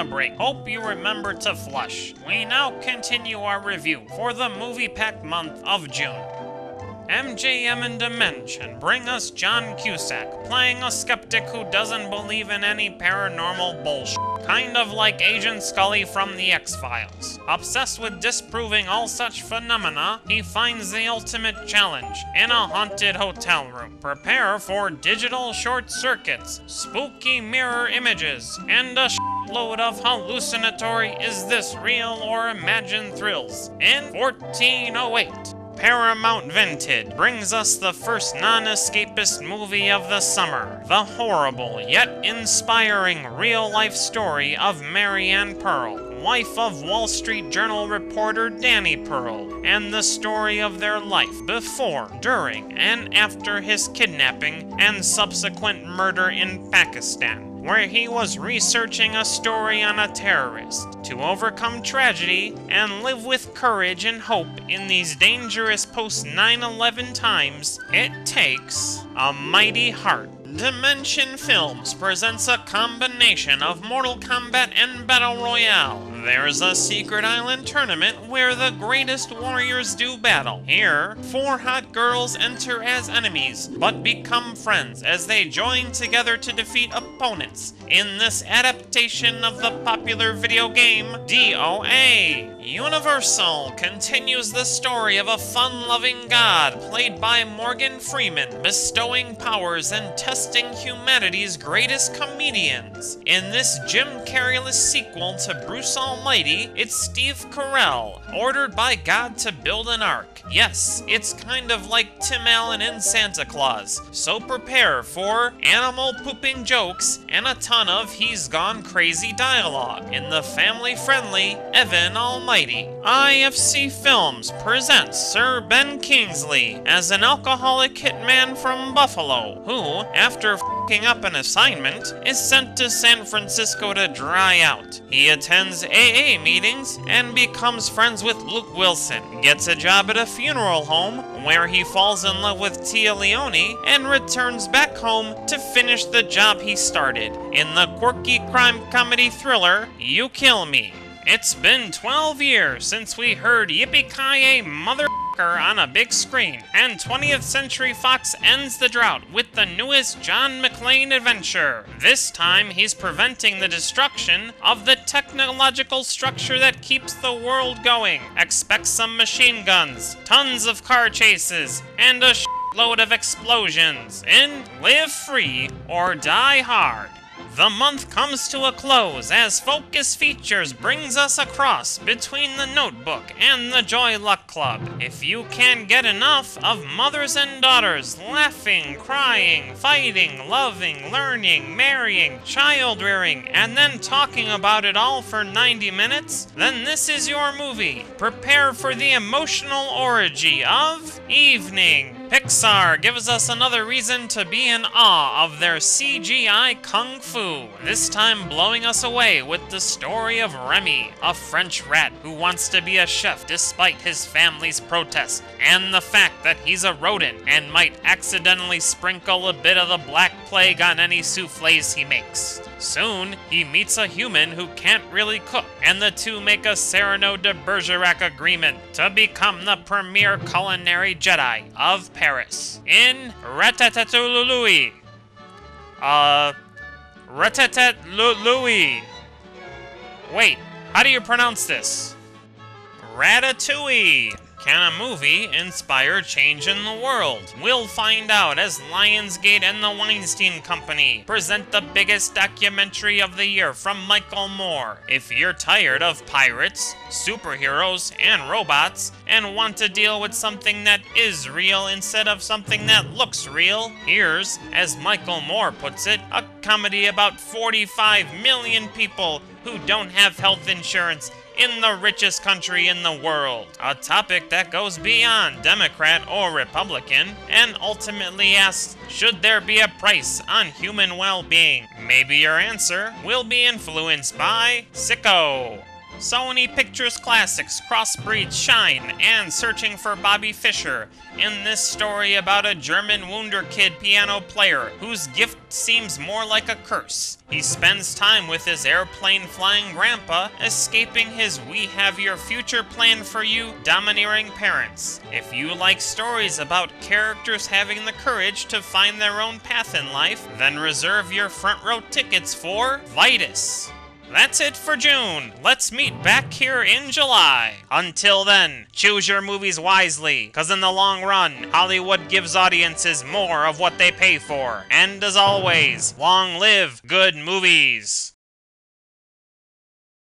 a break. Hope you remember to flush. We now continue our review for the movie pack month of June. MJM and Dimension bring us John Cusack, playing a skeptic who doesn't believe in any paranormal bullshit. Kind of like Agent Scully from the X-Files. Obsessed with disproving all such phenomena, he finds the ultimate challenge in a haunted hotel room. Prepare for digital short circuits, spooky mirror images, and a load of hallucinatory is this real or imagined thrills. In 1408, Paramount Vintage brings us the first non-escapist movie of the summer, the horrible yet inspiring real-life story of Marianne Pearl, wife of Wall Street Journal reporter Danny Pearl, and the story of their life before, during, and after his kidnapping and subsequent murder in Pakistan, where he was researching a story on a terrorist to overcome tragedy and live with courage and hope in these dangerous post-9/11 times. It takes a mighty heart. Dimension Films presents a combination of Mortal Kombat and Battle Royale. There's a secret island tournament where the greatest warriors do battle. Here, 4 hot girls enter as enemies, but become friends as they join together to defeat opponents in this adaptation of the popular video game DOA. Universal continues the story of a fun-loving god played by Morgan Freeman, bestowing powers and testing humanity's greatest comedians. In this Jim Carrey-less sequel to Bruce Almighty, it's Steve Carell, ordered by God to build an ark. Yes, it's kind of like Tim Allen in Santa Claus, so prepare for animal-pooping jokes and a ton of he's gone crazy dialogue in the family-friendly Evan Almighty. IFC Films presents Sir Ben Kingsley as an alcoholic hitman from Buffalo, who, after f***ing up an assignment, is sent to San Francisco to dry out. He attends AA meetings and becomes friends with Luke Wilson, gets a job at a funeral home where he falls in love with Tia Leone, and returns back home to finish the job he started in the quirky crime comedy thriller You Kill Me. It's been 12 years since we heard Yippee-Ki-Yay Mother on a big screen, and 20th Century Fox ends the drought with the newest John McClane adventure. This time, he's preventing the destruction of the technological structure that keeps the world going. Expect some machine guns, tons of car chases, and a load of explosions in Live Free or Die Hard. The month comes to a close as Focus Features brings us a cross between The Notebook and the Joy Luck Club. If you can't get enough of mothers and daughters laughing, crying, fighting, loving, learning, marrying, child-rearing, and then talking about it all for 90 minutes, then this is your movie. Prepare for the emotional orgy of Evening. Pixar gives us another reason to be in awe of their CGI kung fu, this time blowing us away with the story of Remy, a French rat who wants to be a chef despite his family's protest, and the fact that he's a rodent and might accidentally sprinkle a bit of the Black Plague on any soufflés he makes. Soon, he meets a human who can't really cook, and the two make a Cyrano de Bergerac agreement to become the premier culinary Jedi of Paris. In Ratatouille. Ratatouille. Wait, how do you pronounce this? Ratatouille. Can a movie inspire change in the world? We'll find out as Lionsgate and the Weinstein Company present the biggest documentary of the year from Michael Moore. If you're tired of pirates, superheroes, and robots, and want to deal with something that is real instead of something that looks real, here's, as Michael Moore puts it, a comedy about 45 million people who don't have health insurance in the richest country in the world. A topic that goes beyond Democrat or Republican and ultimately asks, should there be a price on human well-being? Maybe your answer will be influenced by Sicko. Sony Pictures Classics crossbreeds Shine and Searching for Bobby Fischer in this story about a German wunderkid piano player whose gift seems more like a curse. He spends time with his airplane-flying grandpa, escaping his "we have your future planned for you" domineering parents. If you like stories about characters having the courage to find their own path in life, then reserve your front row tickets for Vitus. That's it for June. Let's meet back here in July. Until then, choose your movies wisely, cause in the long run, Hollywood gives audiences more of what they pay for. And as always, long live good movies.